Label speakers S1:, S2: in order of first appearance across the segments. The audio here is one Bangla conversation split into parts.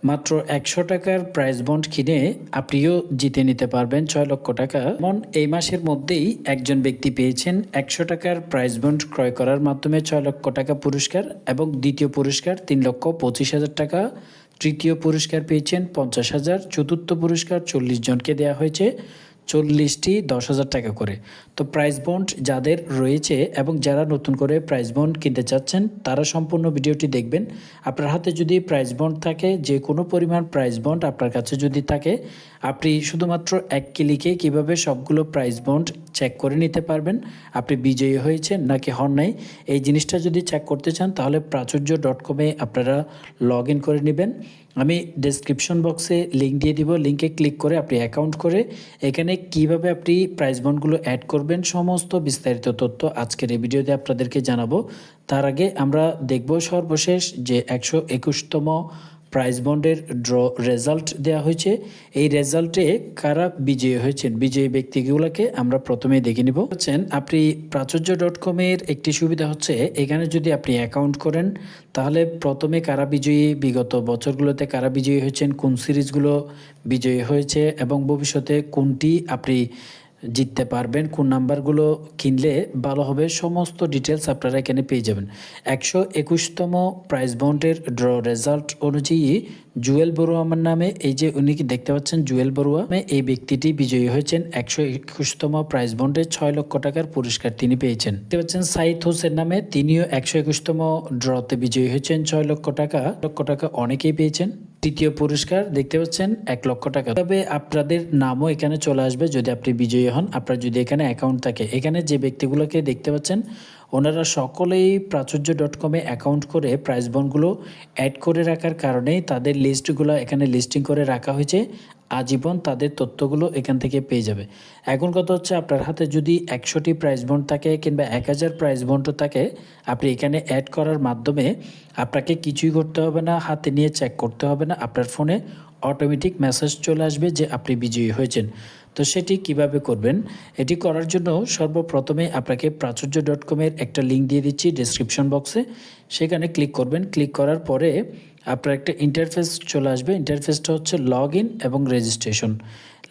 S1: মাত্র ১০০ টাকার প্রাইজ বন্ড কিনে আপনিও জিতে নিতে পারবেন ৬ লক্ষ টাকা। যেমন এই মাসের মধ্যেই একজন ব্যক্তি পেয়েছেন ১০০ টাকার প্রাইজ বন্ড ক্রয় করার মাধ্যমে ৬ লক্ষ টাকা পুরস্কার এবং দ্বিতীয় পুরস্কার ৩,২৫,০০০ টাকা, তৃতীয় পুরস্কার পেয়েছেন ৫০,০০০, চতুর্থ পুরস্কার ৪০ জনকে দেওয়া হয়েছে ৪০টি ১০,০০০ টাকা করে। তো প্রাইজ বন্ড যাদের রয়েছে এবং যারা নতুন করে প্রাইজ বন্ড কিনতে চাচ্ছেন তারা সম্পূর্ণ ভিডিওটি দেখবেন। আপনার হাতে যদি প্রাইজ বন্ড থাকে, যে কোনো পরিমাণ প্রাইজ বন্ড আপনার কাছে যদি থাকে, আপনি শুধুমাত্র এক ক্লিকে কীভাবে সবগুলো প্রাইজ বন্ড চেক করে নিতে পারবেন আপনি বিজয়ী হয়েছেন নাকি হন নাই। এই জিনিসটা যদি চেক করতে চান তাহলে প্রাচুর্য.com-এ আপনারা লগ ইন করে নেবেন। আমি ডেসক্রিপশন বক্সে লিঙ্ক দিয়ে দিব, লিঙ্কে ক্লিক করে আপনি অ্যাকাউন্ট করে এখানে কিভাবে আপনি প্রাইজ বন্ডগুলো অ্যাড করবেন সমস্ত বিস্তারিত তথ্য আজকের এই ভিডিওতে আপনাদেরকে জানাবো। তার আগে আমরা দেখব সর্বশেষ যে 121তম প্রাইজ বন্ডের ড্র রেজাল্ট দেওয়া হয়েছে। এই রেজাল্টে কারা বিজয়ী হয়েছেন, বিজয়ী ব্যক্তিগুলোকে আমরা প্রথমেই দেখে নিব। হচ্ছেন আপনি প্রাচুর্য.com-এর একটি সুবিধা হচ্ছে এখানে যদি আপনি অ্যাকাউন্ট করেন তাহলে প্রথমে কারা বিজয়ী, বিগত বছরগুলোতে কারা বিজয়ী হয়েছেন, কোন সিরিজগুলো বিজয়ী হয়েছে এবং ভবিষ্যতে কোনটি আপনি জিততে পারবেন, কোন নাম্বারগুলো কিনলে ভালো হবে, সমস্ত ডিটেলস আপনারা এখানে পেয়ে যাবেন। 121তম প্রাইজ বন্ডের ড্র রেজাল্ট অনুযায়ী জুয়েল বড়ুয়া আমার নামে, এই যে উনি কি দেখতে পাচ্ছেন জুয়েল বড়ুয়া, এই ব্যক্তিটি বিজয়ী হয়েছেন 121তম প্রাইজ বন্ডে ৬ লক্ষ টাকার পুরস্কার তিনি পেয়েছেন। দেখতে পাচ্ছেন সাইদ হোসেন নামে, তিনিও 121তম ড্রতে বিজয়ী হয়েছেন ৬ লক্ষ টাকা। অনেকেই পেয়েছেন। তৃতীয় পুরস্কার দেখতে পাচ্ছেন ১ লক্ষ টাকা। তবে আপনাদের নামও এখানে চলে আসবে যদি আপনি বিজয়ী হন। আপনার যদি এখানে অ্যাকাউন্ট থাকে, এখানে যে ব্যক্তিগুলোকে দেখতে পাচ্ছেন ওনারা সকলেই প্রাচুর্য.com-এ অ্যাকাউন্ট করে প্রাইজ বন্ডগুলো অ্যাড করে রাখার কারণেই তাদের লিস্টগুলো এখানে লিস্টিং করে রাখা হয়েছে। আজীবন তাদের তথ্যগুলো এখান থেকে পেয়ে যাবে। এখন কথা হচ্ছে আপনার হাতে যদি ১০০টি প্রাইজ বন্ড থাকে কিংবা ১,০০০ প্রাইজ বন্ডও থাকে, আপনি এখানে অ্যাড করার মাধ্যমে আপনাকে কিছুই করতে হবে না, হাতে নিয়ে চেক করতে হবে না, আপনার ফোনে অটোমেটিক মেসেজ চলে আসবে যে আপনি বিজয়ী হয়েছেন। তো সেটি কিভাবে করবেন, এটি করার জন্য সর্বপ্রথমে আপনাকে প্রাচুর্য.com-এর একটা লিঙ্ক দিয়ে দিচ্ছি ডেসক্রিপশন বক্সে, সেখানে ক্লিক করবেন। ক্লিক করার পরে আপনার একটা ইন্টারফেস চলে আসবে। ইন্টারফেসটা হচ্ছে লগ ইন এবং রেজিস্ট্রেশন।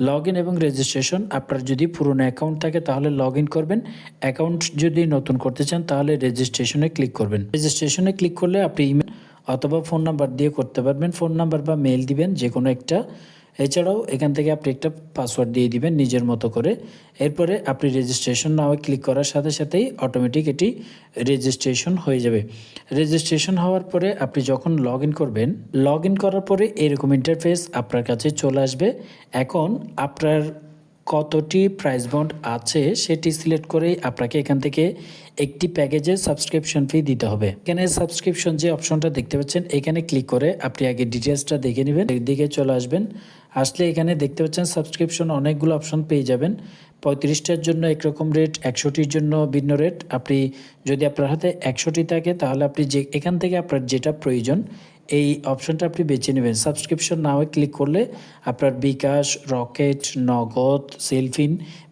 S1: লগ ইন এবং রেজিস্ট্রেশন, আপনার যদি পুরনো অ্যাকাউন্ট থাকে তাহলে লগ ইন করবেন, অ্যাকাউন্ট যদি নতুন করতে চান তাহলে রেজিস্ট্রেশনে ক্লিক করবেন। রেজিস্ট্রেশনে ক্লিক করলে আপনি ইমেল অথবা ফোন নাম্বার দিয়ে করতে পারবেন, ফোন নাম্বার বা মেল দিবেন যে কোনো একটা। এছাড়াও এখান থেকে আপনি একটা পাসওয়ার্ড দিয়ে দিবেন নিজের মতো করে। এরপরে আপনি রেজিস্ট্রেশন নাও ক্লিক করার সাথে সাথেই অটোমেটিক এটি রেজিস্ট্রেশন হয়ে যাবে। রেজিস্ট্রেশন হওয়ার পরে আপনি যখন লগ ইন করবেন, লগ ইন করার পরে এরকম ইন্টারফেস আপনার কাছে চলে আসবে। এখন আপনার কতটি প্রাইজ বন্ড আছে সেটি সিলেক্ট করেই আপনাকে এখান থেকে একটি প্যাকেজের সাবস্ক্রিপশন ফি দিতে হবে। এখানে সাবস্ক্রিপশন যে অপশনটা দেখতে পাচ্ছেন এখানে ক্লিক করে আপনি আগে ডিটেলসটা দেখে নেবেন, এদিকে চলে আসবেন। আসলে এখানে দেখতে পাচ্ছেন সাবস্ক্রিপশন অনেকগুলো অপশন পেয়ে যাবেন। 35টার জন্য একরকম রেট, 100টির জন্য ভিন্ন রেট। আপনি যদি আপনার হাতে 100টি থাকে তাহলে আপনি যে এখান থেকে আপনার যেটা প্রয়োজন এই অপশনটা আপনি বেছে নেবেন। সাবস্ক্রিপশন নাও ক্লিক করলে আপনার বিকাশ, রকেট, নগদ, সেলফিন,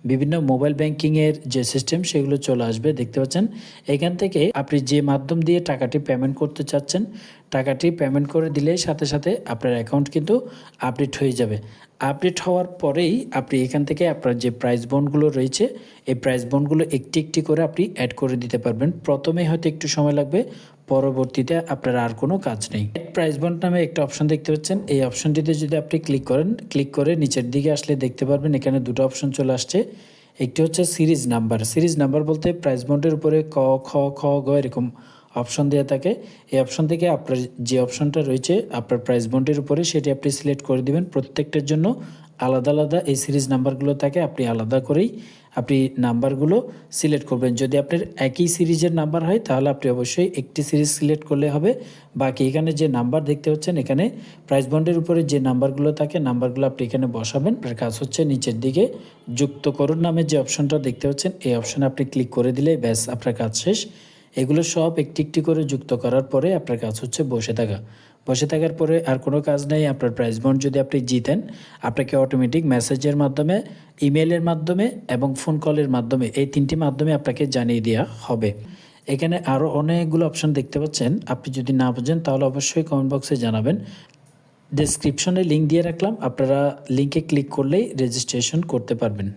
S1: বিভিন্ন মোবাইল ব্যাংকিংয়ের যে সিস্টেম সেগুলো চলে আসবে। দেখতে পাচ্ছেন এখান থেকে আপনি যে মাধ্যম দিয়ে টাকাটি পেমেন্ট করতে চাচ্ছেন টাকাটি পেমেন্ট করে দিলে সাথে সাথে আপনার অ্যাকাউন্ট কিন্তু আপডেট হয়ে যাবে। আপডেট হওয়ার পরেই আপনি এখান থেকে আপনার যে প্রাইজ বন্ডগুলো রয়েছে এই প্রাইজ বন্ডগুলো একটি একটি করে আপনি অ্যাড করে দিতে পারবেন। প্রথমে হয়তো একটু সময় লাগবে, পরবর্তীতে আপনার আর কোনো কাজ নেই। প্রাইজ বন্ড নামে একটা অপশন দেখতে পাচ্ছেন, এই অপশনটিতে যদি আপনি ক্লিক করেন, ক্লিক করে নিচের দিকে আসলে দেখতে পারবেন এখানে দুটো অপশন চলে আসছে। একটি হচ্ছে সিরিজ নাম্বার। সিরিজ নাম্বার বলতে প্রাইজ বন্ডের উপরে ক, খ, খ, গ এরকম অপশন দেওয়া থাকে। এই অপশন থেকে আপনার যে অপশনটা রয়েছে আপনার প্রাইজ বন্ডের উপরে সেটি আপনি সিলেক্ট করে দিবেন। প্রত্যেকটার জন্য আলাদা আলাদা এই সিরিজ নাম্বারগুলো থাকে, আপনি আলাদা করেই আপনি নাম্বারগুলো সিলেক্ট করবেন। যদি আপনার একই সিরিজের নাম্বার হয় তাহলে আপনি অবশ্যই একটি সিরিজ সিলেক্ট করলে হবে। বাকি এখানে যে নাম্বার দেখতে পাচ্ছেন এখানে প্রাইজ বন্ডের উপরে যে নাম্বারগুলো থাকে নাম্বারগুলো আপনি এখানে বসাবেন। আপনার কাজ হচ্ছে নিচের দিকে যুক্ত করুন নামে যে অপশনটা দেখতে পাচ্ছেন এই অপশনে আপনি ক্লিক করে দিলে ব্যাস আপনার কাজ শেষ। এগুলো সব একটি একটি করে যুক্ত করার পরে আপনার কাজ হচ্ছে বসে থাকা। বসে থাকার পরে আর কোনো কাজ নেই। আপনার প্রাইজ বন্ড যদি আপনি জিতেন আপনাকে অটোমেটিক মেসেজের মাধ্যমে, ইমেলের মাধ্যমে এবং ফোন কলের মাধ্যমে এই তিনটি মাধ্যমে আপনাকে জানিয়ে দেওয়া হবে। এখানে আরও অনেকগুলো অপশন দেখতে পাচ্ছেন, আপনি যদি না বোঝেন তাহলে অবশ্যই কমেন্ট বক্সে জানাবেন। ডেসক্রিপশনে লিঙ্ক দিয়ে রাখলাম, আপনারা লিঙ্কে ক্লিক করলেই রেজিস্ট্রেশন করতে পারবেন।